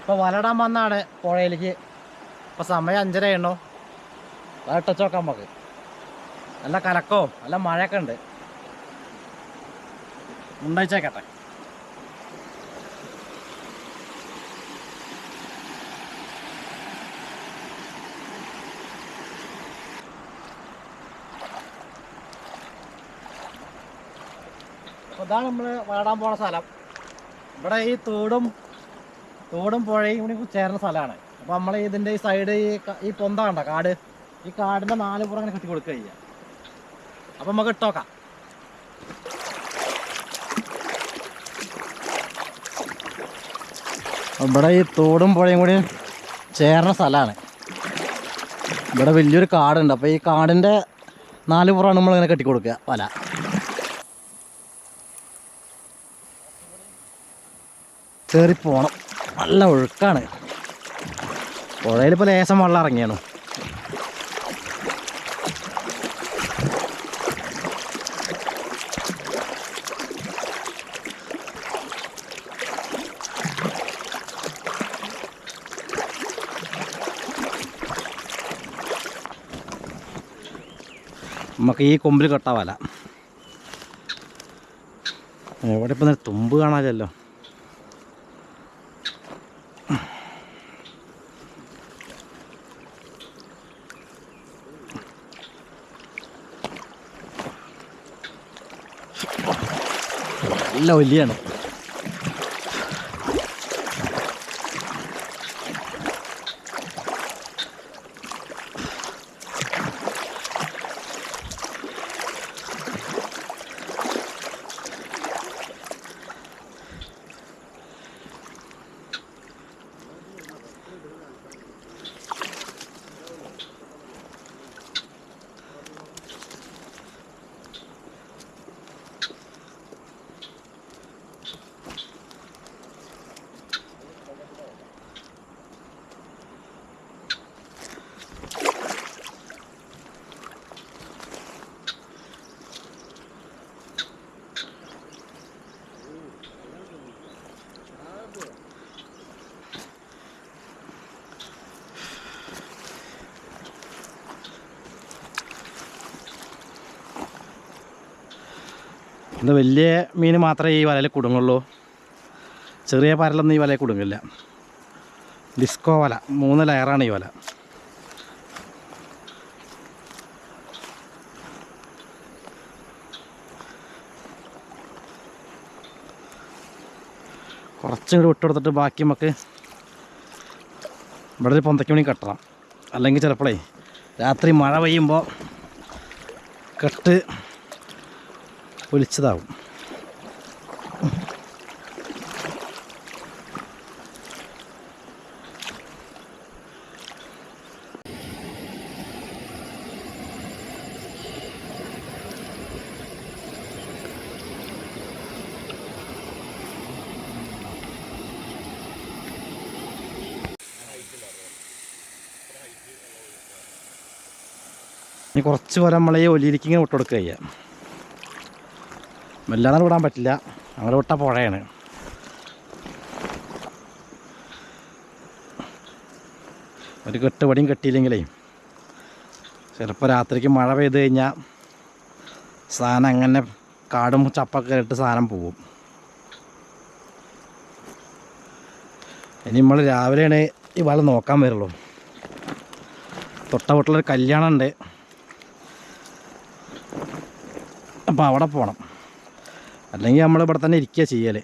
ഇപ്പോൾ വലടാൻ വന്നാണ് പുഴയിലേക്ക്. ഇപ്പോൾ സമയം 5:30 ആണോ. അത് ടച്ച് നോക്കാം നമുക്ക്. നല്ല കലക്കവും നല്ല മഴയൊക്കെ ഉണ്ട്. ഉണ്ടായിച്ചേക്കട്ടെ. അപ്പോൾ ഇതാണ് നമ്മൾ വലടാൻ പോണ സ്ഥലം. ഇവിടെ ഈ തോടും പുഴയും കൂടി ചേർന്ന സ്ഥലമാണ്. അപ്പോൾ നമ്മൾ ഇതിൻ്റെ ഈ സൈഡ് ഈ പൊന്ത കണ്ട കാട്, ഈ കാടിൻ്റെ 4 പുറം അങ്ങനെ കെട്ടി കൊടുക്കുക ചെയ്യുക. അപ്പം നമുക്ക് ഇട്ടോക്കാം. ഇവിടെ ഈ തോടും പുഴയും കൂടി ചേർന്ന സ്ഥലമാണ്. ഇവിടെ വലിയൊരു കാടുണ്ട്. അപ്പോൾ ഈ കാടിൻ്റെ 4 പുറമാണ് നമ്മളിങ്ങനെ കെട്ടി കൊടുക്കുക വല. കയറി പോകണം. നല്ല ഒഴുക്കാണ്. പുഴയിലിപ്പോൾ ലേശം വെള്ളം ഇറങ്ങിയാണ്. നമുക്ക് ഈ കൊമ്പിൽ കെട്ടാ വല. എവിടെ ഇപ്പം തുമ്പ് കാണാമല്ലോ. നല്ല വലിയാണ്. ഇത് വലിയ മീൻ മാത്രമേ ഈ വലയിൽ കുടുങ്ങുള്ളൂ. ചെറിയ പരലൊന്നും ഈ വലയിൽ കുടുങ്ങില്ല. ഡിസ്കോ വല 3 ലെയറാണ് ഈ വല. കുറച്ചും കൂടി വിട്ടുകൊടുത്തിട്ട് ബാക്കി നമുക്ക് ഇവിടെ ഒരു പൊന്തയ്ക്ക് വേണ്ടി കെട്ടണം. അല്ലെങ്കിൽ ചിലപ്പോഴേ രാത്രി മഴ പെയ്യുമ്പോൾ കെട്ട് ഒലിച്ചതാവും. ഇനി കുറച്ച് പോലെ നമ്മൾ ഈ ഒലിയിലേക്ക് ഇങ്ങനെ വിട്ട് കൊടുക്കുക ചെയ്യാം. വല്ലാതെ വിടാൻ പറ്റില്ല. അങ്ങനെ വിട്ട പുഴയാണ്. ഒരു കെട്ടുപടിയും കെട്ടിയില്ലെങ്കിലേ ചിലപ്പോൾ രാത്രിക്ക് മഴ പെയ്ത് കഴിഞ്ഞാൽ സാധനം അങ്ങനെ കാടും ചപ്പൊക്കെ ഇട്ട് സാധനം പോവും. ഇനി നമ്മൾ രാവിലെയാണ് ഈ വല നോക്കാൻ വരുള്ളൂ. തൊട്ട വീട്ടിലൊരു കല്യാണം ഉണ്ട്. അപ്പോൾ അവിടെ പോകണം. അല്ലെങ്കിൽ നമ്മൾ ഇവിടെ തന്നെ ഇരിക്കുക ചെയ്യൽ.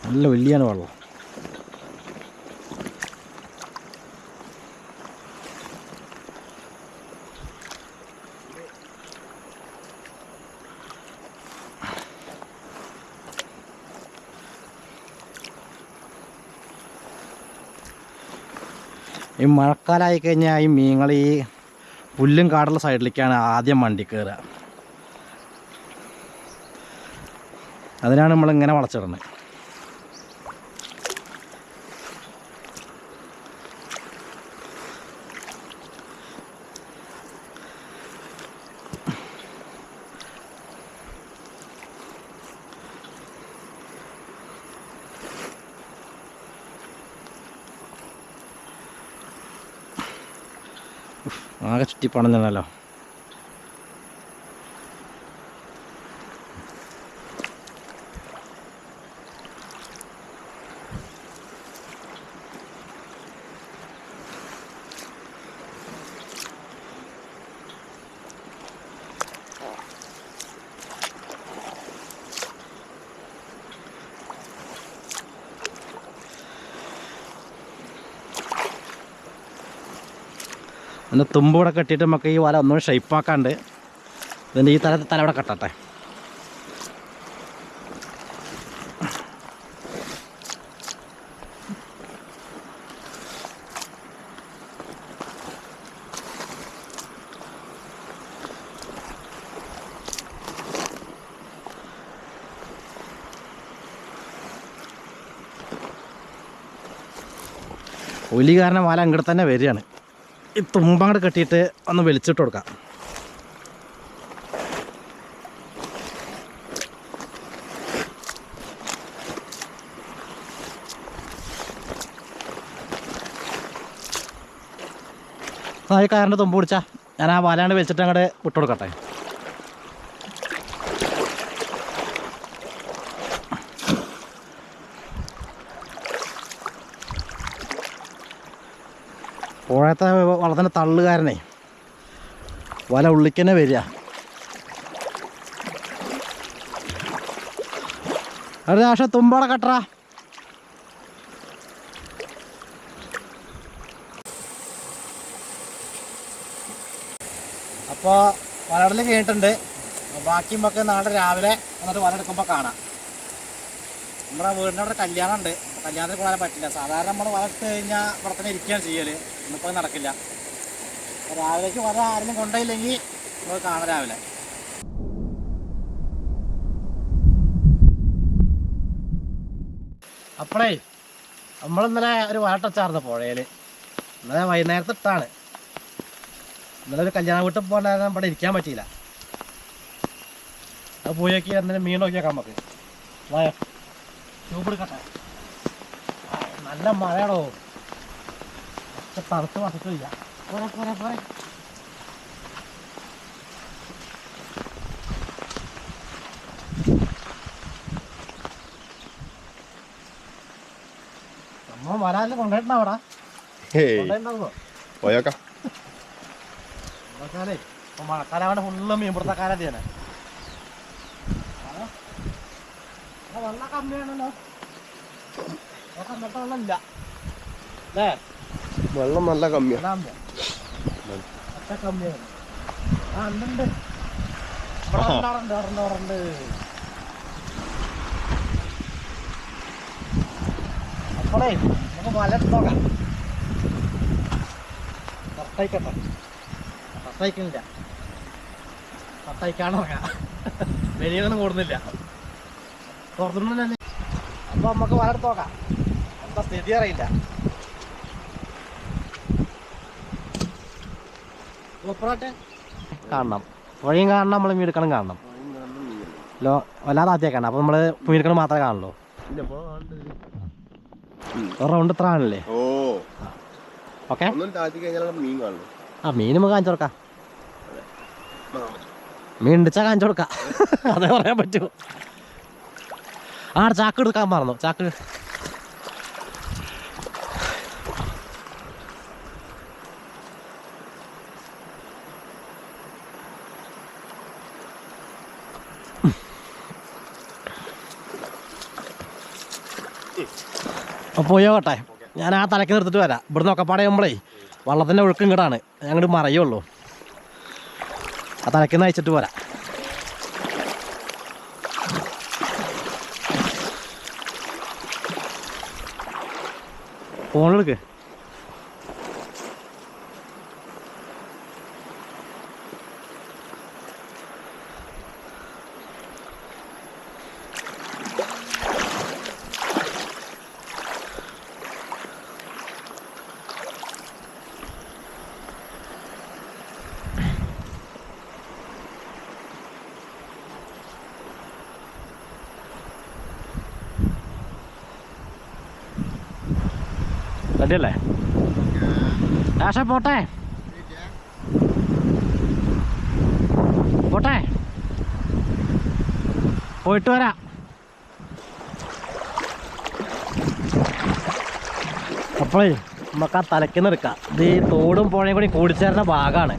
നല്ല വലിയാണ് വെള്ളം. ഈ മഴക്കാലമായി കഴിഞ്ഞാൽ ഈ മീനുകൾ ഈ പുല്ലും കാടുള്ള സൈഡിലേക്കാണ് ആദ്യം വണ്ടി കയറുക. അതിനാണ് നമ്മളിങ്ങനെ വളച്ചിടുന്നത്. ആകെ ചുറ്റിപ്പണഞ്ഞല്ലോ. അതിൻ്റെ തുമ്പൂടെ കെട്ടിയിട്ട് നമുക്ക് ഈ വല ഒന്നും ഷെയ്പ്പാക്കാണ്ട് ഇതിൻ്റെ ഈ തല ഇവിടെ കെട്ടട്ടെ. ഒലി കാരണം വല അങ്ങോട്ട് തന്നെ വരികയാണ്. ഈ തുമ്പങ്ങോട്ട് കെട്ടിയിട്ട് ഒന്ന് വലിച്ചിട്ട് കൊടുക്കാം. ഈ കയറിൻ്റെ തുമ്പ് പിടിച്ചാൽ ഞാൻ ആ വലാണ്ട് വലിച്ചിട്ട് അങ്ങോട്ട് വിട്ടു കൊടുക്കട്ടെ. പുഴത്തെ വള്ളത്തിൻ്റെ തള്ളുകാരനെ വല ഉള്ളിക്ക് തന്നെ വരിക. ഒരു പ്രാവശ്യം തുമ്പോടെ കട്ടറ. അപ്പോൾ വലയിടൽ കഴിഞ്ഞിട്ടുണ്ട്. ബാക്കിയും ഒക്കെ നാളെ രാവിലെ വന്നിട്ട് വല എടുക്കുമ്പോൾ കാണാം. നമ്മുടെ വീടിൻ്റെ അവിടെ കല്യാണം ഉണ്ട്. കല്യാണത്തിന് കൂടാൻ പറ്റില്ല. സാധാരണ നമ്മൾ വല ഇട്ട് കഴിഞ്ഞാൽ ഇവിടെ തന്നെ ഇരിക്കുകയാണ് ചെയ്യൽ. ഇന്നിപ്പോൾ നടക്കില്ല. രാവിലേക്ക് വല ആരെങ്കിലും കൊണ്ടുപോയില്ലെങ്കിൽ നമുക്ക് കാണാം രാവിലെ. അപ്പോഴേ നമ്മളിന്നലെ ഒരു വല ടച്ചായിരുന്നു പുഴയിൽ. ഇന്നലെ വൈകുന്നേരത്തെ ഇട്ടാണ്. ഇന്നലെ ഒരു കല്യാണ വീട്ടിൽ പോകണ്ടായിരുന്നു. ഇവിടെ ഇരിക്കാൻ പറ്റിയില്ല. അത് പോയി നോക്കി എന്തെങ്കിലും മീൻ നോക്കിയേക്കാം നമുക്ക്. വായോ ട്യൂബ് എടുക്കട്ടെ. നല്ല മഴയാണോ. തണുത്ത് വസത്തില്ല. പോരെ പോരെ പോരെ. നമ്മ വരാല് കൊണ്ടുപോയിട്ടാ അവിടെ പോയേക്കാം. ഇപ്പൊ മഴക്കാലാവണ്ട ഫുള്ള് മീൻ പിടുത്തക്കാരാ ചെയ്യണേ. വെള്ളം കമ്മിയാണല്ലോ. വെള്ളമില്ല അല്ലേ? വെള്ളം നല്ല കമ്മിയാണ്. കമ്മിയാണ്. ആ ഉണ്ട്. അപ്പോളേ നമുക്ക് വല നോക്കാം. തട്ടയിക്കട്ടെ. തട്ടയിക്കുന്നില്ല. തട്ടയിക്കാണ് നോക്കാം. വലിയൊന്നും കൂടുന്നില്ല. തുറന്നിട്ട് അപ്പൊ നമുക്ക് വല നോക്കാം. എന്താ സ്ഥിതി അറിയില്ല. കാണണം. പുഴയും കാണണം, നമ്മൾ മീനെടുക്കണം കാണണം. വല്ലാതെ ആദ്യമൊക്കെയാണ്. അപ്പോൾ നമ്മൾ മീനെടുക്കണം മാത്രമേ കാണുള്ളൂ. റൗണ്ട് ഇത്ര ആണല്ലേ? ഓക്കെ. ആ മീൻ നമുക്ക് കാണിച്ചു കൊടുക്കാം. മീൻ ഇടിച്ചാൽ കാണിച്ചു കൊടുക്കാം. അതേ പറയാൻ പറ്റൂ. ആ ചാക്ക് എടുക്കാൻ മറന്നു. ചാക്ക് പോയോട്ടെ. ഞാൻ ആ തലക്ക് നിർത്തിട്ട് വരാം. ഇവിടുന്ന് ഒക്കെപ്പാടെ ചെയ്യുമ്പോഴേ വള്ളത്തിൻ്റെ ഒഴുക്ക് ഇങ്ങോട്ടാണ്. ഞങ്ങോട്ട് മറയുള്ളൂ. ആ തലക്ക് നയിച്ചിട്ട് പോരാ. ഫോണെടുക്ക്. റെഡിയല്ലേ? ആശ പോട്ടെ. പോയിട്ട് വരാം. അപ്പോഴേ നമുക്ക് ആ തലയ്ക്കുന്ന എടുക്കാം. ഇത് ഈ തോടും പുഴയും കൂടി കൂടിച്ചേരുന്ന ഭാഗമാണ്.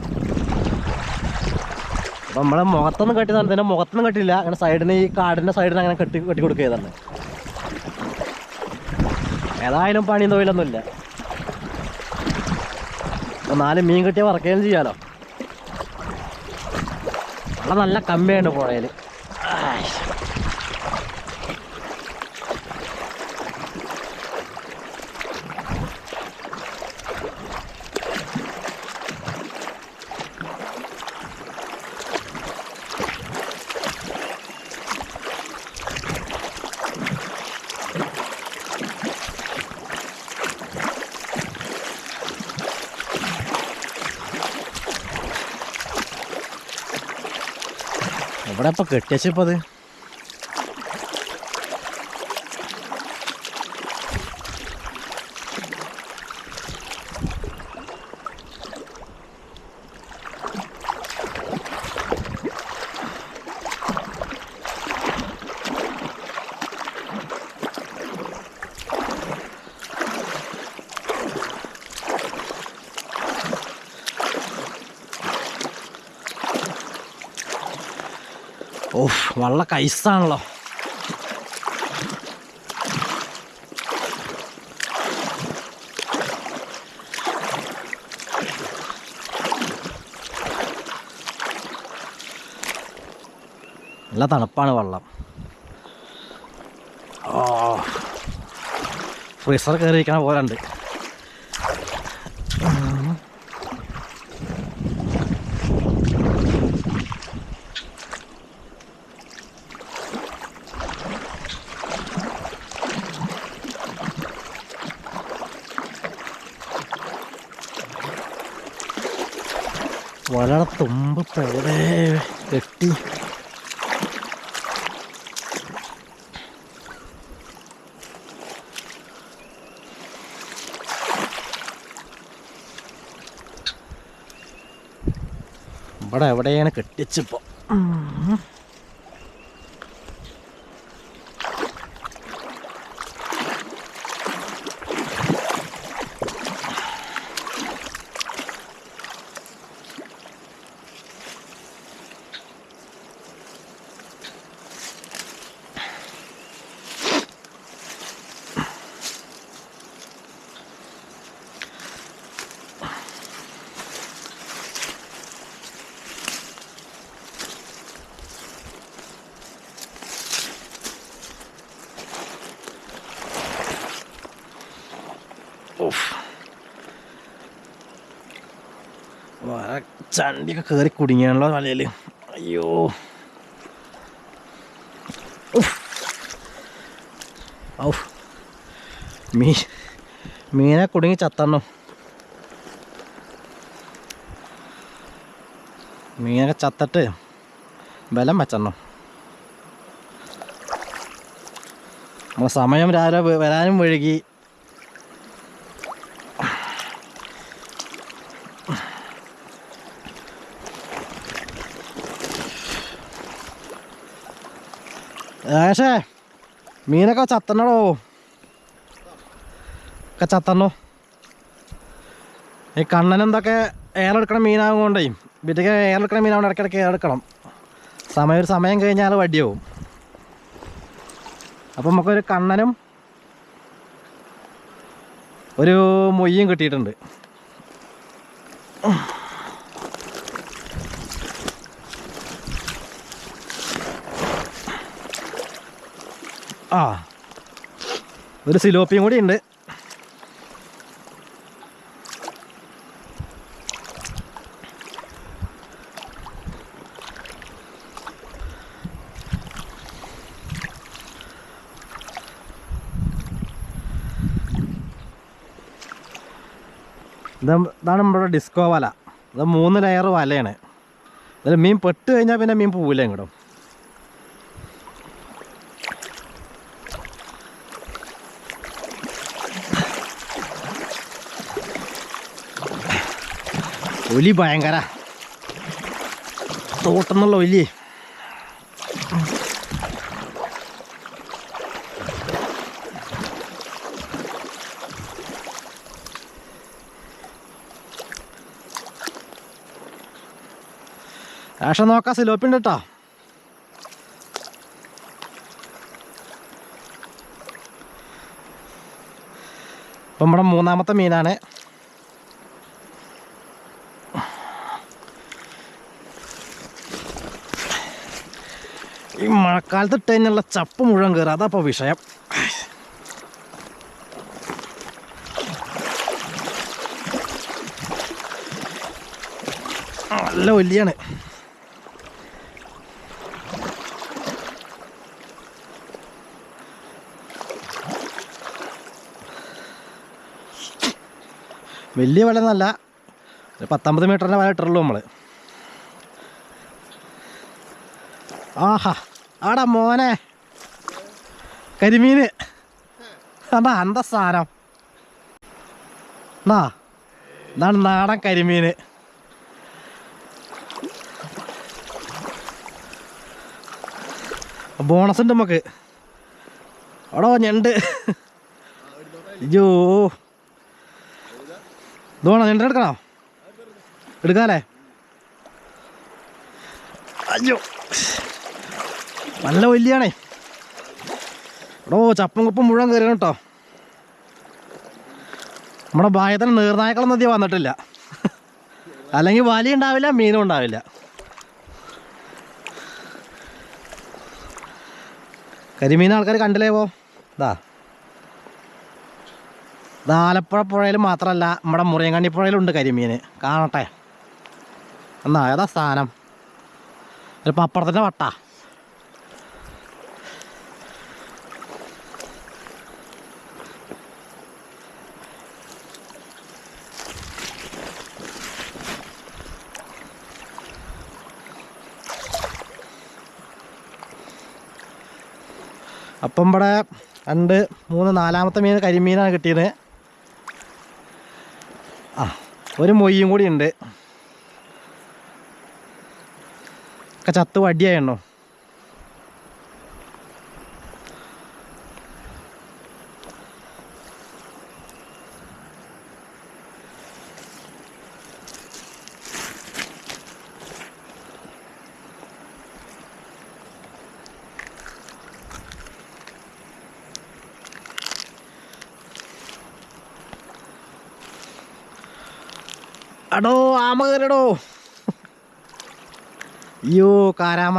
അപ്പം നമ്മളെ മുഖത്തൊന്നും കെട്ടി തന്നെ, മുഖത്തൊന്നും കെട്ടില്ല. അങ്ങനെ സൈഡിന്, ഈ കാടിൻ്റെ സൈഡിന് അങ്ങനെ കെട്ടി കൊടുക്കുക തന്നെ. ഏതായാലും പണിയും തൊഴിലൊന്നുമില്ല. അപ്പം 4 മീൻ കിട്ടിയാൽ വറക്കുകയും ചെയ്യാലോ. അവിടെ നല്ല കമ്മിയുണ്ട് പുഴയിൽ. ഇവിടെ ഇപ്പൊ കെട്ടിയപ്പോ അത് ഓഹ് വള്ള കൈസാണല്ലോ. നല്ല തണുപ്പാണ് വെള്ളം. ഓ ഫ്രീസർ കയറിയിരിക്കണ പോലെ ഉണ്ട്. വളരെ തുമ്പ് പേടെ കെട്ടി. ഇവിടെ എവിടെയാണ് കെട്ടിച്ചിപ്പോ. ചണ്ടിയൊക്കെ കയറി കുടുങ്ങിയാണല്ലോ വലയിൽ. അയ്യോ ഔ മീനെ കുടുങ്ങി ചത്തണ്ണോ. മീനൊക്കെ ചത്തിട്ട് ബലം വെച്ചെണ്ണോ. നമ്മളെ സമയം രാവിലെ വരാനും വഴുകി. ഏഷേ മീനൊക്കെ ചത്തണോ, ഒക്കെ ചത്തണ്ണോ. ഈ കണ്ണനെന്തൊക്കെ ഏറെടുക്കണ മീനാകുകൊണ്ടേ, വീട്ടിലേക്ക് ഏറെടുക്കണ മീനാവുകൊണ്ട് ഇടയ്ക്കിടയ്ക്ക് ഏറെടുക്കണം. ഒരു സമയം കഴിഞ്ഞാൽ വടിയാവും. അപ്പം നമുക്കൊരു കണ്ണനും ഒരു മൊയ്യും കിട്ടിയിട്ടുണ്ട്. ആ ഒരു സിലോപ്പിയും കൂടി ഉണ്ട്. ഇതാണ് നമ്മുടെ ഡിസ്കോ വല. ഇത് 3 ലെയർ വലയാണ്. അതിൽ മീൻ പെട്ട് കഴിഞ്ഞാൽ പിന്നെ മീൻ പോവില്ല ഇങ്ങോട്ടും. ഒലി ഭയങ്കര തോട്ടെന്നുള്ള ഒലി. ആഷൻ നോക്കാം, സിലോപ്പി ഉണ്ട് കേട്ടോ. ഇപ്പം നമ്മുടെ മൂന്നാമത്തെ മീനാണ്. ഈ മഴക്കാലത്ത് ഇട്ട് കഴിഞ്ഞുള്ള ചപ്പ് മുഴുവൻ കയറുക, അതപ്പോൾ വിഷയം. നല്ല വലിയാണ്. വലിയ വല എന്നല്ല, 19 മീറ്ററിൻ്റെ വല ഇട്ടുള്ളൂ നമ്മൾ. ആഹാ, ആടാ മോനെ കരിമീന്. അതാ അന്ത സാധനം. എന്നാ ഇതാണ് നാടൻ കരിമീന്. ബോണസ് ഉണ്ട് നമുക്ക്. എടോ ഞണ്ട്. അയ്യോ, ഇത് വേണോ? ഞണ്ട് എടുക്കണോ? എടുക്കാല്ലേ? അയ്യോ, നല്ല വലിയാണേ. എടോ ചപ്പും കുപ്പും മുഴുവൻ കയറിയാണ് കേട്ടോ. നമ്മുടെ ഭാഗത്തിന് നീർനായക്കളൊന്നും അധികം വന്നിട്ടില്ല. അല്ലെങ്കിൽ വലിയ ഉണ്ടാവില്ല, മീനും ഉണ്ടാവില്ല. കരിമീൻ ആൾക്കാർ കണ്ടില്ലേ? ഇതാ ആലപ്പുഴ പുഴയിൽ മാത്രമല്ല, നമ്മുടെ മുറിയങ്കണ്ണി പുഴയിലുണ്ട് കരിമീൻ. കാണട്ടെ എന്നാ, ഏതാ സാധനം? ഒരു പപ്പടത്തിൻ്റെ വട്ട. അപ്പം ഇവിടെ 2, 3, 4-മത്തെ മീൻ കരിമീനാണ് കിട്ടിയത്. ഒരു മൊയ്യും കൂടി ഉണ്ട്. ഒക്കെ ചത്ത് വടിയായിണ്ണോ. അടോ ആമ കയറിയടോ. അയ്യോ കാരാമ.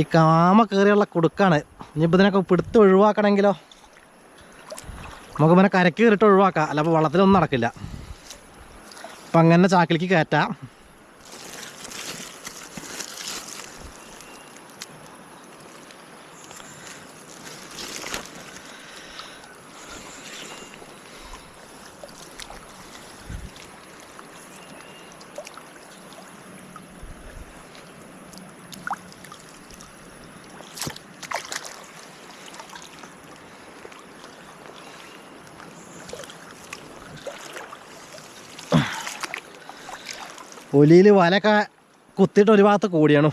ഈ കാമ കയറിയുള്ള കുടുക്കാണ്. ഇനിയിപ്പോൾ ഇതിനൊക്കെ പിടുത്ത് ഒഴിവാക്കണമെങ്കിലോ നമുക്ക് പിന്നെ കരക്ക് കയറിയിട്ട് ഒഴിവാക്കാം, അല്ല അപ്പോൾ വെള്ളത്തിലൊന്നും നടക്കില്ല. അപ്പം അങ്ങനെ ചാക്കിലേക്ക് കയറ്റാം. ഒലിയിൽ വലയൊക്കെ കുത്തിയിട്ട് ഒരു ഭാഗത്ത് കൂടിയാണ്.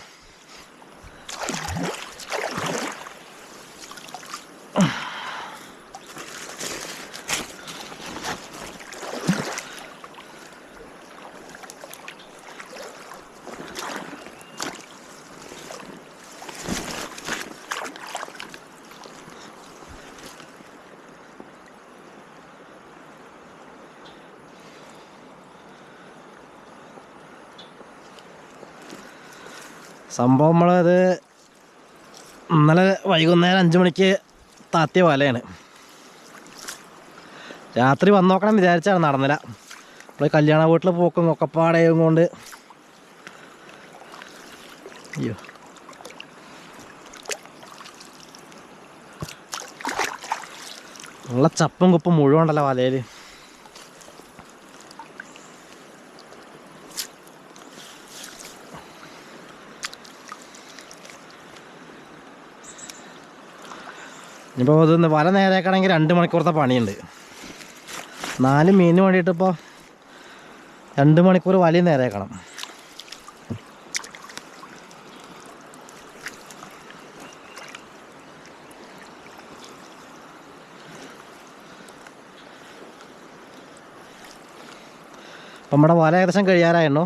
സംഭവം നമ്മളത് ഇന്നലെ വൈകുന്നേരം 5 മണിക്ക് താത്തിയ വലയാണ്. രാത്രി വന്ന് നോക്കണം വിചാരിച്ചാണ്, നടന്നില്ല. നമ്മൾ കല്യാണ വീട്ടിൽ പോക്കും ഒക്കെപ്പാടയും കൊണ്ട്. അയ്യോ, ഉള്ള ചപ്പും കുപ്പും മുഴുവൻ ഉണ്ടല്ലോ വലയിൽ. ഇനിയിപ്പോൾ ഇത് വല നേരേക്കണമെങ്കിൽ 2 മണിക്കൂറത്തെ പണിയുണ്ട്. 4 മീനിന് വേണ്ടിയിട്ടിപ്പോൾ 2 മണിക്കൂർ വലയും നേരേക്കണം. അപ്പം നമ്മുടെ വല ഏകദേശം കഴിയാറായിരുന്നു.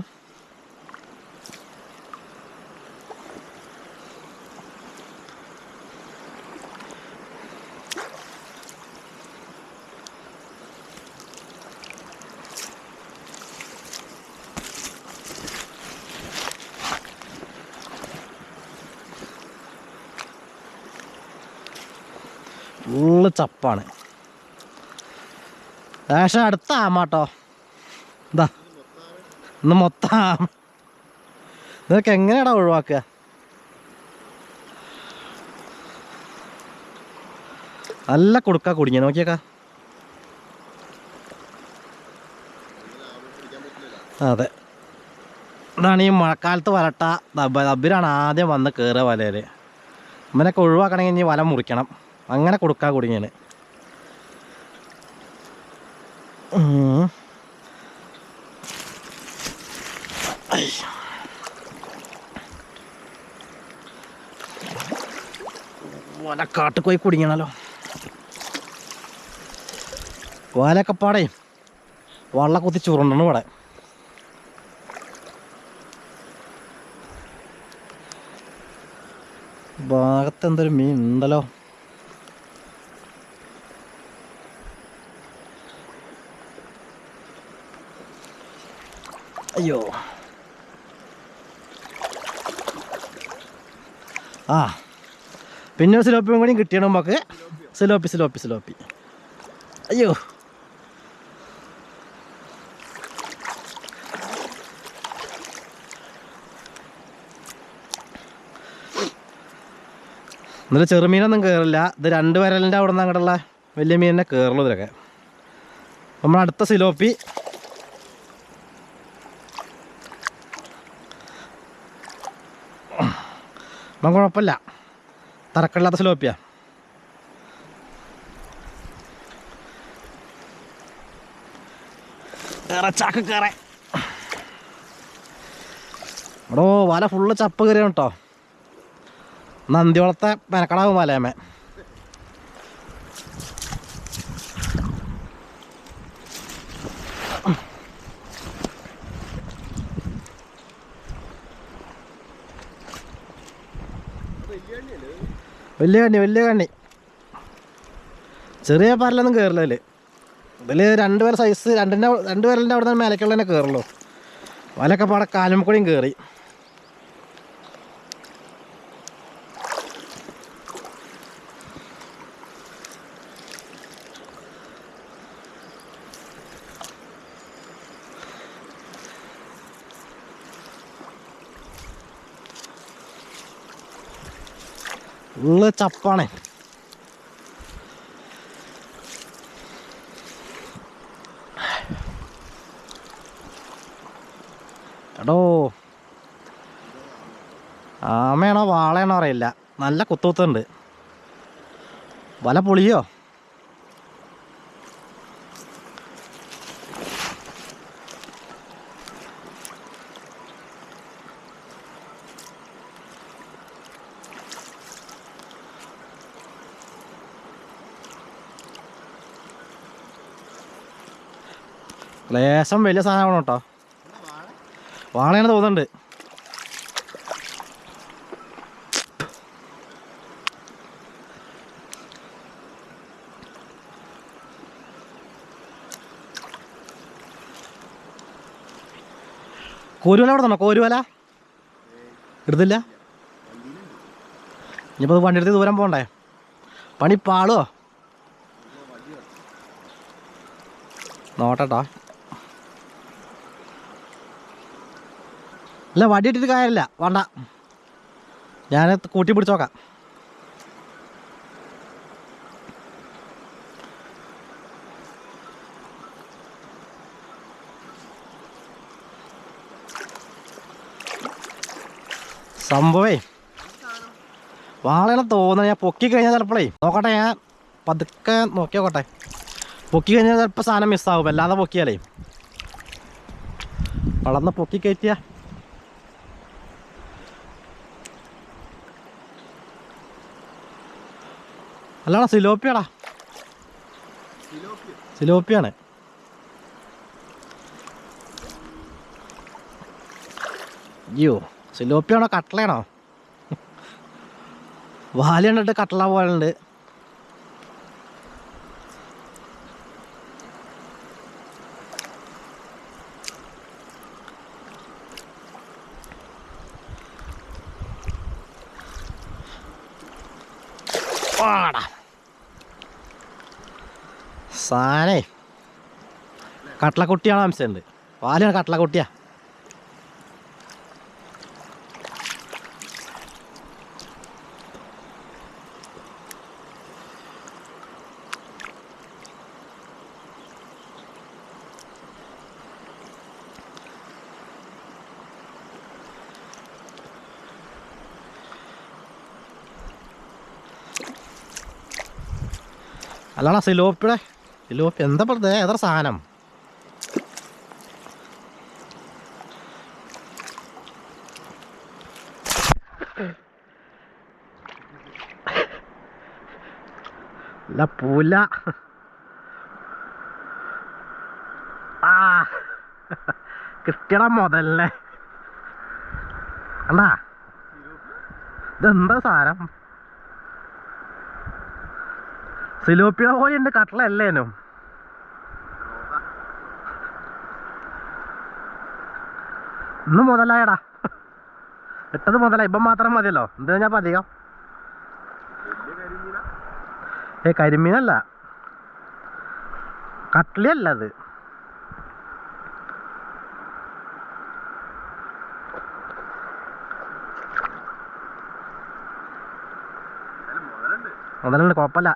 ഫുള്ള് ചപ്പാണ്. പക്ഷേ അടുത്ത ആമാട്ടോ ഇതാ ഇന്ന് മൊത്തം. ഇതൊക്കെ എങ്ങനെയാടാ ഒഴിവാക്കുക? നല്ല കൊടുക്ക കുടുങ്ങിയ നോക്കിയേക്കാ. അതെ, ഇതാണ് ഈ മഴക്കാലത്ത് വലട്ട ദബ്ബിലാണ് ആദ്യം വന്ന് കയറുക വലയിൽ. ഇവനൊക്കെ ഒഴിവാക്കണമെങ്കിൽ ഇനി വല മുറിക്കണം. അങ്ങനെ കൊടുക്കാ കുടുങ്ങിയാണ്. വല കാട്ടിൽ പോയി കുടുങ്ങിയാണല്ലോ. വലയൊക്കെ പാടേ വള്ള കുത്തി ചുരുണ്ടണം ഇവിടെ. ഭാഗത്ത് എന്തൊരു മീൻ ഉണ്ടല്ലോ. അയ്യോ, ആ പിന്നെ ഒരു സിലോപ്പിയും കൂടി കിട്ടിയാണ് നമുക്ക്. സിലോപ്പി സിലോപ്പി സിലോപ്പി. അയ്യോ, എന്നിട്ട് ചെറുമീനൊന്നും കയറില്ല. ഇത് 2 വിരലിൻ്റെ അവിടെ നിന്ന് അങ്ങോട്ടുള്ള വലിയ മീനിനെ കയറുള്ളൂ. ഇതിലൊക്കെ നമ്മളടുത്ത സിലോപ്പി. അപ്പം കുഴപ്പമില്ല, തറക്കല്ലാത്ത സിലോപ്പിയാ. ചാക്ക് കയറേ എടോ, വല ഫുള്ള് ചപ്പ് കയറിയാണ് കേട്ടോ. നന്ദിവളത്തെ മെനക്കടാവും വലയമ്മേ. വലിയ കണ്ണി. ചെറിയ പാരലൊന്നും കയറില്ല ഇതിൽ. ഇതിൽ 2 പേർ സൈസ് 2 പേരലിൻ്റെ അവിടെ നിന്ന് മേലേക്കുള്ള തന്നെ കയറുള്ളൂ. വലയൊക്കെ പാടെ കാലുമക്കൂടിയും കയറി. ഉള്ള ചപ്പാണ്. എടോ, ആമയാണോ വാളയാണോ അറിയില്ല, നല്ല കുത്തുകുത്തുണ്ട്. വല പൊളിയോ? ലേശം വലിയ സാധനമാണ് കേട്ടോ. വാളയാണ് തോന്നുന്നുണ്ട്. കോരുവല അവിടെ നിന്നോ? കോരുവല എടുത്തില്ല. ഇനിയിപ്പോൾ വണ്ടി എടുത്ത് ദൂരം പോകണ്ടേ? പണി പാളുവോ? നോട്ടട്ടോ. അല്ല, വടി ഇട്ടിട്ട് കാര്യമില്ല, വേണ്ട, ഞാൻ കൂട്ടി പിടിച്ച് നോക്കാം. സംഭവേ വാളയാണ് തോന്നുന്നത്. ഞാൻ പൊക്കി കഴിഞ്ഞാൽ ചിലപ്പോഴേ നോക്കട്ടെ, ഞാൻ പതുക്കെ നോക്കി നോക്കട്ടെ. പൊക്കി കഴിഞ്ഞാൽ ചിലപ്പോൾ സാധനം മിസ്സാവും. അല്ലാതെ പൊക്കിയാലേ വളർന്ന് പൊക്കി കയറ്റിയ അല്ലാടാ, സിലോപ്പിയാടാ, സിലോപ്പിയാണ്. അയ്യോ, സിലോപ്പിയാണോ കട്ടളയാണോ? വാല് കണ്ടിട്ട് കട്ടള പോലുണ്ട്. സാനേ കട്ട്ളക്കുട്ടിയാണ് അംശമുണ്ട്. പാലാണ് കട്ട്ളക്കുട്ടിയാ. അല്ലാണ സിലോപ്പിയുടെ സിലോപ്പി എന്താ പറഞ്ഞത്? ഏതാ സാധനം? അല്ല പൂല. ആ കിട്ടിയട മുതലേ. അണ്ടാ ഇതെന്താ സാധനം? സിലോപ്പിയുടെ പോലെ ഉണ്ട്, കട്ട്ളല്ലേനും. ഇന്ന് മുതലായടാ, ഇട്ടത് മുതലായി. ഇപ്പം മാത്രം മതിയല്ലോ. എന്ത് ഞാൻ അധികം കരിമീനല്ല, കട്ട്ളിയല്ല അത്. മുതലുണ്ട്, കുഴപ്പമില്ല.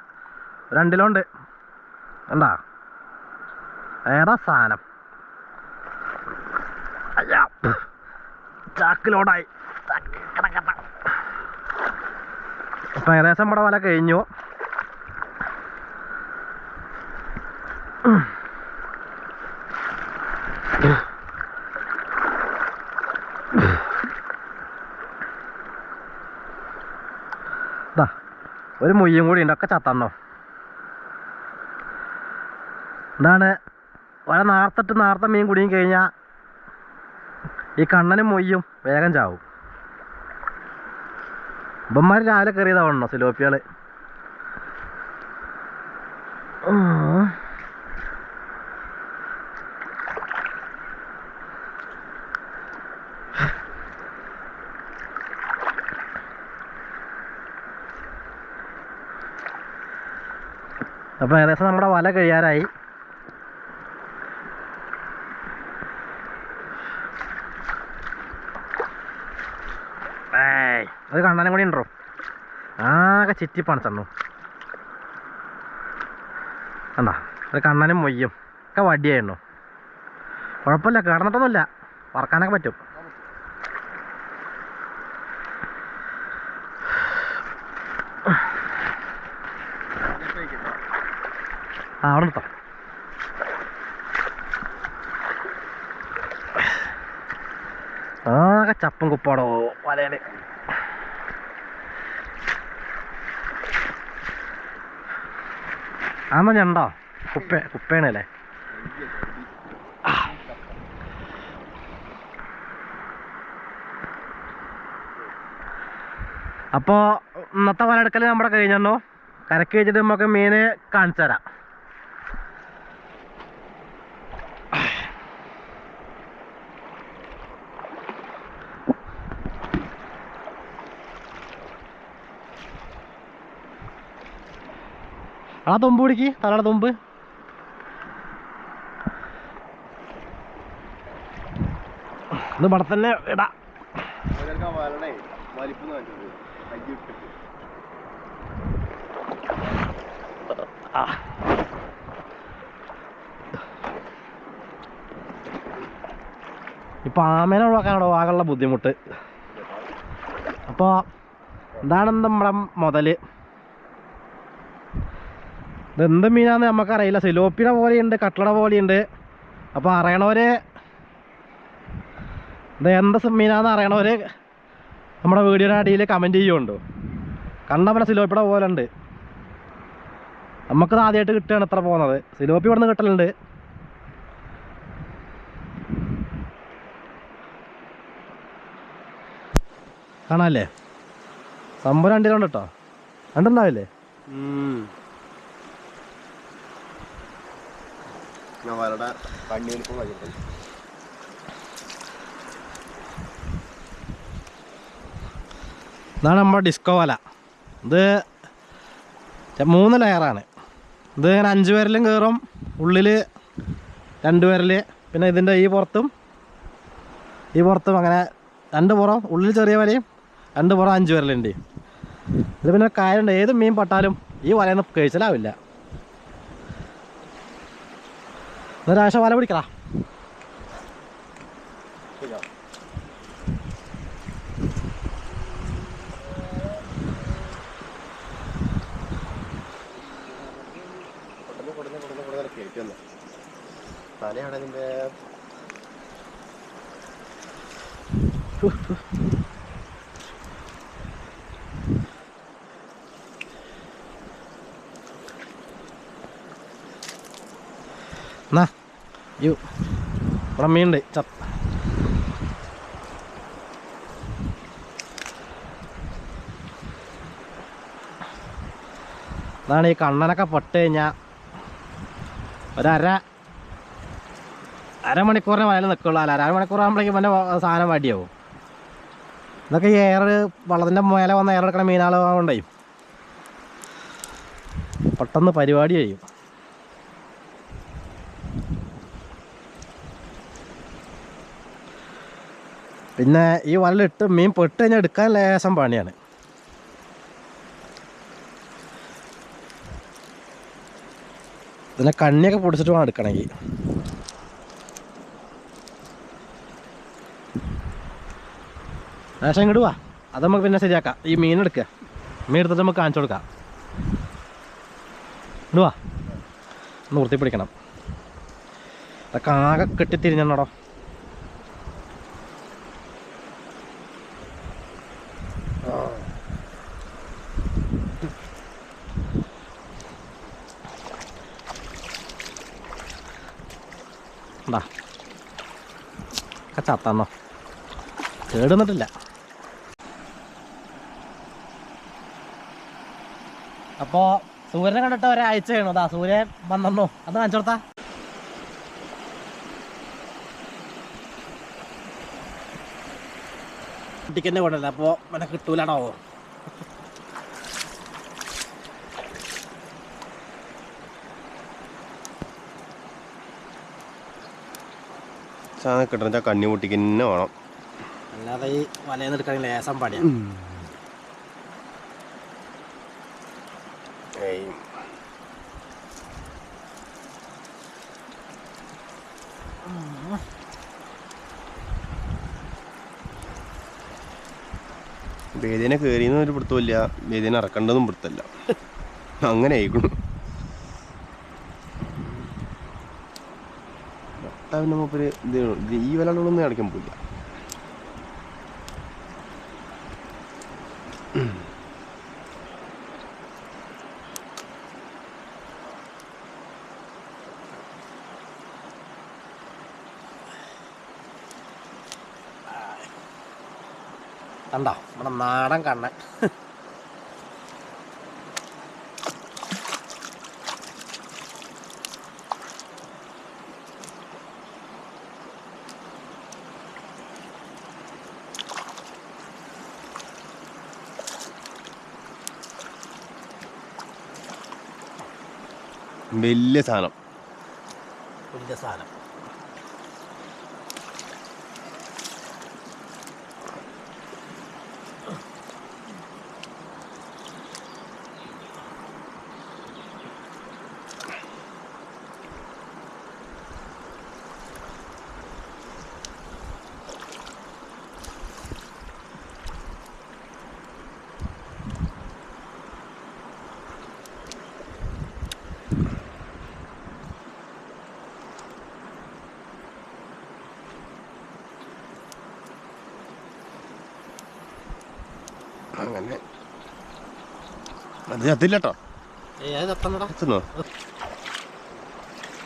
2 കിലോ ഉണ്ട്. എന്താ ഏതാ സാധനം? അയ്യാ ചാക്കിലോടായി. അപ്പം ഏകദേശം നമ്മുടെ വല കഴിഞ്ഞു. ഒരു മുയ്യും കൂടി ഉണ്ട്, ഒക്കെ ചത്തണ്ണോ. എന്താണ് വല നേരത്തെ മീൻ കുടിയും കഴിഞ്ഞാൽ ഈ കണ്ണനും മൊയ്യും വേഗം ചാവും. ഇപ്പന്മാർ രാവിലെ കയറിയതാവണോ സിലോപ്പിയാള്. അപ്പോൾ ഏകദേശം നമ്മുടെ വല കഴിയാറായി. അത് കണ്ണാനും കൂടി ഉണ്ടോ? ആകെ ചിറ്റിപ്പണച്ചണ്ണു. എന്താ അത് കണ്ണനും മൊയ്യും ഒക്കെ വടിയായിരുന്നു. കുഴപ്പമില്ല, കിടന്നിട്ടൊന്നുമില്ല, വറക്കാനൊക്കെ പറ്റും. അവിടെ നിർത്താം. ആകെ ചപ്പും കുപ്പാടോ വലയില്. ആന്നാ ഞണ്ടോ? കുപ്പയാണല്ലേ. അപ്പോൾ ഇന്നത്തെ വലയെടുക്കൽ നമ്മുടെ കഴിഞ്ഞോ. കരക്ക് വെച്ചിട്ട് നമുക്ക് മീന് കാണിച്ചു തരാം. ആ തുമ്പ് പിടിക്ക്, തലയുടെ തുമ്പ്. ഇത് ഇവിടെ തന്നെ ഇടാം. ഇപ്പൊ ആമേനെ ഒഴിവാക്കാനാണോ ആകെയുള്ള ബുദ്ധിമുട്ട്. അപ്പോൾ ഇതാണ് നമ്മുടെ മുതല്. ഇതെന്ത് മീനാന്ന് നമുക്കറിയില്ല. സിലോപ്പിയുടെ പോലെയുണ്ട്, കട്ട്ളയുടെ പോലെയുണ്ട്. അപ്പോൾ അറിയണവര് ഇത് എന്ത് മീനാന്ന് അറിയണവര് നമ്മുടെ വീഡിയോയുടെ അടിയിൽ കമൻറ്റ് ചെയ്യുന്നുണ്ടോ. കണ്ട പോലെ സിലോപ്പിയുടെ പോലെ ഉണ്ട്. നമുക്കത് ആദ്യമായിട്ട് കിട്ടുകയാണ് ഇത്ര പോകുന്നത്. സിലോപ്പി ഇവിടെ നിന്ന് കിട്ടലുണ്ട്. കാണാല്ലേ സംഭവം 2 കിലോ ഉണ്ട് കേട്ടോ. 2 ഉണ്ടാവില്ലേ? ഇതാണ് നമ്മുടെ ഡിസ്കോ വല. ഇത് 3 ലെയറാണ്. ഇത് ഇങ്ങനെ 5 വിരലും കയറും, ഉള്ളിൽ 2 വിരൽ, പിന്നെ ഇതിൻ്റെ ഈ പുറത്തും അങ്ങനെ 2 പുറം, ഉള്ളിൽ ചെറിയ വലയും 2 പുറം 5 വിരലുണ്ട്. ഇത് പിന്നെ കാര്യമുണ്ട്, ഏത് മീൻ പട്ടാലും ഈ വലയൊന്നും കഴിച്ചാലാവില്ല. ഒരാഴ്ച വല പിടിക്കടാ. തലയാണ് ഇതിൻ്റെ എന്നാ ഇവിടെ മീനുണ്ട് ചത്ത. അതാണ് ഈ കണ്ണനൊക്കെ പെട്ട് കഴിഞ്ഞാൽ അരമണിക്കൂറിന് വയലിൽ നിൽക്കുള്ളൂ. അരമണിക്കൂർ ആകുമ്പോഴേക്കും പിന്നെ സാധനം വടിയാവും. ഇതൊക്കെ ഈ എയർ വള്ളത്തിൻ്റെ മേലെ വന്ന് എയർ എടുക്കണ മീനാളുകൊണ്ടേ പെട്ടെന്ന് പരിപാടി ചെയ്യും. പിന്നെ ഈ വലയിട്ട് മീൻ പെട്ട് കഴിഞ്ഞാൽ എടുക്കാൻ ലേശം പണിയാണ്. ഇതിനെ കണ്ണിയൊക്കെ പൊടിച്ചിട്ട് വേണം എടുക്കണമെങ്കിൽ. ലേശം ഇടുവാ, അത് നമുക്ക് പിന്നെ ശരിയാക്കാം. ഈ മീൻ എടുക്കുക, മീൻ എടുത്തിട്ട് നമുക്ക് കാണിച്ചു കൊടുക്കാം. ഇടുവാ, നിർത്തി പിടിക്കണം. അതൊക്കെ ആകെ കെട്ടിത്തിരിഞ്ഞോ. ഉണ്ടാ ചത്തന്നോ, കേടുന്നിട്ടില്ല. അപ്പോൾ സൂര്യനെ കണ്ടിട്ട് ഒരാഴ്ച ചെയ്യണു. അതാ സൂര്യൻ വന്നോ, അത് കാണിച്ചു കൊടുത്താ. കുട്ടിക്കെന്നെ കൊണ്ടല്ല, അപ്പോൾ મને കിട്ടൂലാണോ. കിട്ടണ കണ്ണി മുട്ടിക്ക് തന്നെ വേണം, അല്ലാതെ ഈ വലയെന്ന് എടുക്കാൻ ലേശം പണിയാണ്. വേദിനെ കയറിയെന്ന് ഒരു പിടുത്തമില്ല, വേദിനെ ഇറക്കേണ്ടതും പിടുത്തല്ല, അങ്ങനെ ആയിക്കണു. പിന്നെ മൂപ്പര് ഇത് ഈ വിലകളൊന്നും അടയ്ക്കാൻ പോയില്ല. കണ്ടോ നമ്മുടെ നാടൻ കണ്ണൻ. വലിയ സാധനം, വലിയ സാധനം. അങ്ങനെ അത് ചത്തില്ല കേട്ടോ.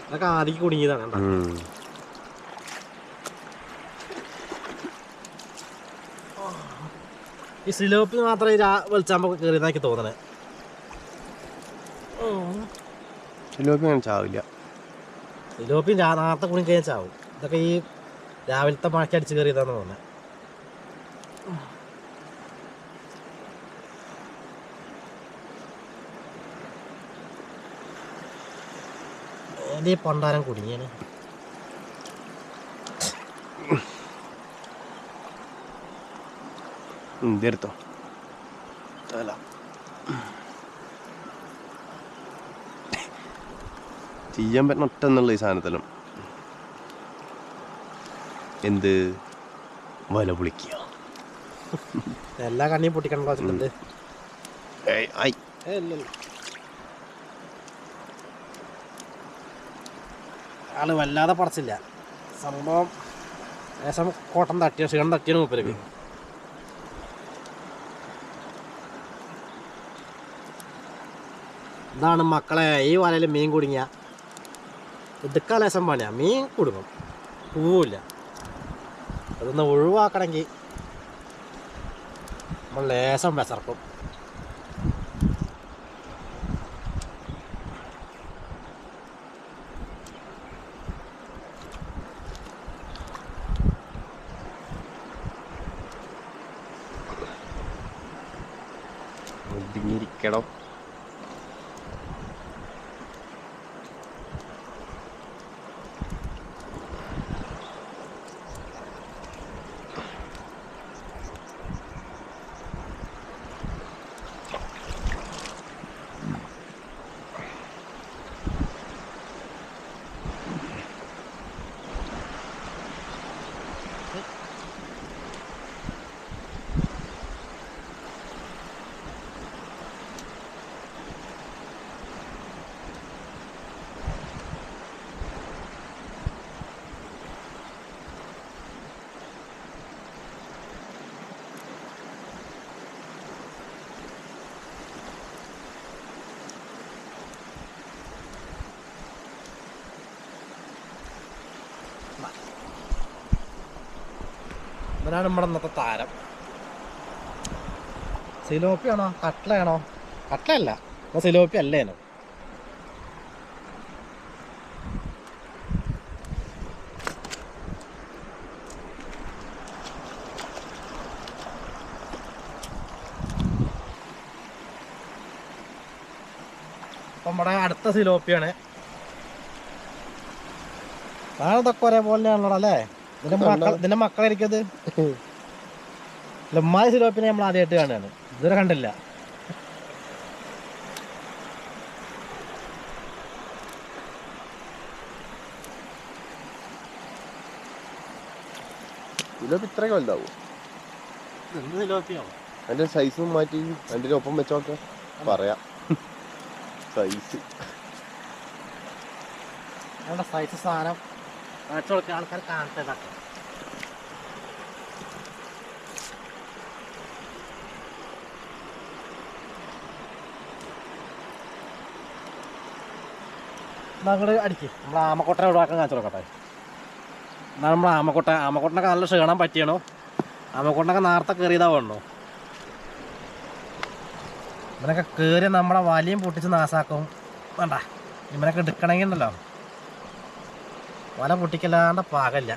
അതൊക്കെ ആദ്യം കുടുങ്ങിയതാണ്. ഈ സിലോപ്പിൽ മാത്രമേ വെളിച്ചാമ്പൊക്കെ കയറിയെന്നാക്കി തോന്നണേ. സിലോപ്പി അങ്ങനെ ചാവില്ല. സിലോപ്പി നേരത്തെ കുടുങ്ങി കഴിഞ്ഞാൽ ചാവും. ഇതൊക്കെ ഈ രാവിലത്തെ മഴയ്ക്ക് അടിച്ച് കയറിയതാന്ന് തോന്നുന്നത്. വലിയ പണ്ടാരം കുടുങ്ങിയാണ്. ഇതെടുത്തോ അല്ല ചെയ്യാൻ പറ്റുന്ന ഒറ്റ എന്നുള്ള ഈ സാധനത്തിലും എന്ത് വല പൊളിക്കുക. എല്ലാ കണ്ണിയും പൊട്ടിക്കണം വെച്ചിട്ടുണ്ട്. ആള് വല്ലാതെ പടച്ചില്ല. സംഭവം ഏകദേശം കോട്ടം തട്ടിയ ക്ഷീണം തട്ടിയാണ് മൂപ്പരക്ക്. ഇതാണ് മക്കളെ ഈ വലയിൽ മീൻ കുടുങ്ങിയ എടുക്കാൻ ലേശം പണിയാ. മീൻ കുടുങ്ങും, പോവില്ല. അതൊന്ന് ഒഴിവാക്കണമെങ്കിൽ നമ്മൾ ലേശം വിസർക്കും. ഒതുങ്ങിയിരിക്കണം. ഇവനാണ് നമ്മുടെ ഇന്നത്തെ താരം. സിലോപ്പിയാണോ കട്ട്ലയാണോ? കട്ട്ലയല്ല, അപ്പോൾ സിലോപ്പി അല്ലേനോ. അപ്പം നമ്മുടെ അടുത്ത സിലോപ്പിയാണ്. ഇതൊക്കെ ഒരേപോലെ തന്നെയാണല്ലോ അല്ലേ? ഇതിന്റെ മക്കളായിരിക്കും അത്. ഉമ്മാതി സിലോപ്പിനെ നമ്മൾ ആദ്യമായിട്ട് കാണുകയാണ്, ഇതുവരെ കണ്ടില്ല. സിലോപ്പി ഇത്രയൊക്കെ വലുതാവും. എന്ത് സിലോപ്പിയോ? അതിന്റെ സൈസും മാറ്റി അതിന്റെ ഒപ്പം വെച്ചോക്കെ പറയാം. സൈസ് സൈസ് സാധനം കാണിച്ചു കൊടുക്കാൻ ആൾക്കാർ കാണട്ടെ. അങ്ങോട്ട് അടിക്ക്. നമ്മൾ ആമക്കോട്ടനെ ഒഴിവാക്കാൻ കാണിച്ചു കൊടുക്കട്ടെ. എന്നാൽ നമ്മൾ ആമക്കോട്ടനൊക്കെ നല്ല ക്ഷീണം പറ്റിയണോ? ആമക്കോട്ടനൊക്കെ നേരത്തെ കയറിയതാ വേണോ? ഇവനൊക്കെ കയറി നമ്മളെ വലിയും പൊട്ടിച്ച് നാസാക്കും. വേണ്ട, ഇവനൊക്കെ എടുക്കണമെങ്കിൽ ഉണ്ടല്ലോ വല പൊട്ടിക്കല്ലാണ്ട് പാകല്ല.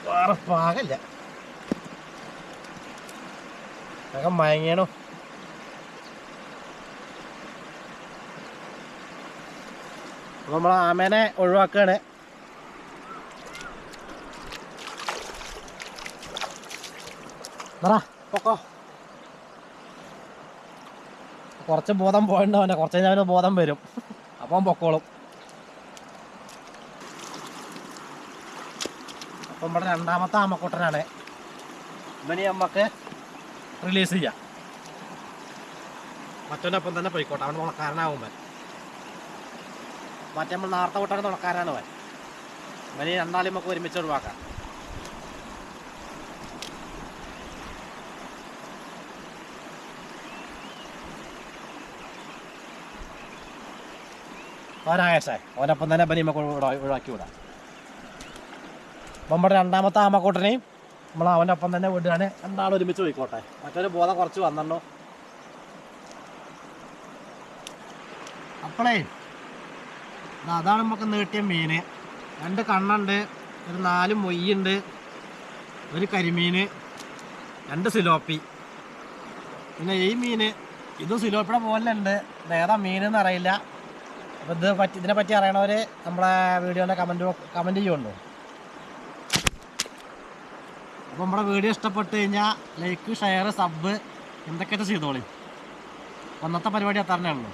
വേറെ പാകല്ല. അതൊക്കെ മയങ്ങിയണോ? അപ്പോൾ നമ്മൾ ആമേനെ ഒഴിവാക്കുകയാണ്. പൊക്കോ. കുറച്ച് ബോധം പോയിട്ടുണ്ടാവന്നെ, കുറച്ച് കഴിഞ്ഞാൽ അവന് ബോധം വരും, അപ്പം പൊക്കോളും. അപ്പം ഇവിടെ രണ്ടാമത്തെ ആമക്കൂട്ടനാണ്. ഇവനെ നമുക്ക് റിലീസ് ചെയ്യാം. മറ്റൊന്നൊപ്പം തന്നെ പോയിക്കോട്ടെ, അവൻ തുണക്കാരനാകുമ്പോൾ. മറ്റേ നമ്മൾ നേരത്തെ കൂട്ടാൻ തുണക്കാരനാണ് അവൻ. ഇവന് രണ്ടാളും നമുക്ക് ഒരുമിച്ച് ഒഴിവാക്കാം. അവനായസേ അവനൊപ്പം തന്നെ ബനി നമുക്ക് ഒഴിവാക്കി വിടാം. അപ്പം നമ്മുടെ രണ്ടാമത്തെ ആമക്കൂട്ടനെയും നമ്മൾ അവൻ്റെ ഒപ്പം തന്നെ വിടുകയാണ്. രണ്ടാളും ഒരുമിച്ച് പോയിക്കോട്ടെ. മറ്റൊരു ബോധം കുറച്ച് വന്നല്ലോ. അപ്പോളേ അതാണ് നമുക്ക് നീട്ടിയ മീൻ. 2 കണ്ണുണ്ട്, ഒരു 4 മൊയ്യുണ്ട്, ഒരു കരിമീൻ, 2 സിലോപ്പി. പിന്നെ ഈ മീൻ ഇത് സിലോപ്പിട പോലെ ഉണ്ട്. ഇത് ഏതാ മീനെന്ന് അറിയില്ല. അപ്പോൾ ഇതിനെപ്പറ്റി അറിയണവർ നമ്മളെ വീഡിയോൻ്റെ കമൻറ്റ് ചെയ്യുന്നുണ്ടോ. അപ്പോൾ നമ്മുടെ വീഡിയോ ഇഷ്ടപ്പെട്ട് കഴിഞ്ഞാൽ ലൈക്ക്, ഷെയർ, സബ് എന്തൊക്കെയായിട്ട് ചെയ്തോളി. അന്നത്തെ പരിപാടി അത്ര തന്നെ ഉള്ളൂ.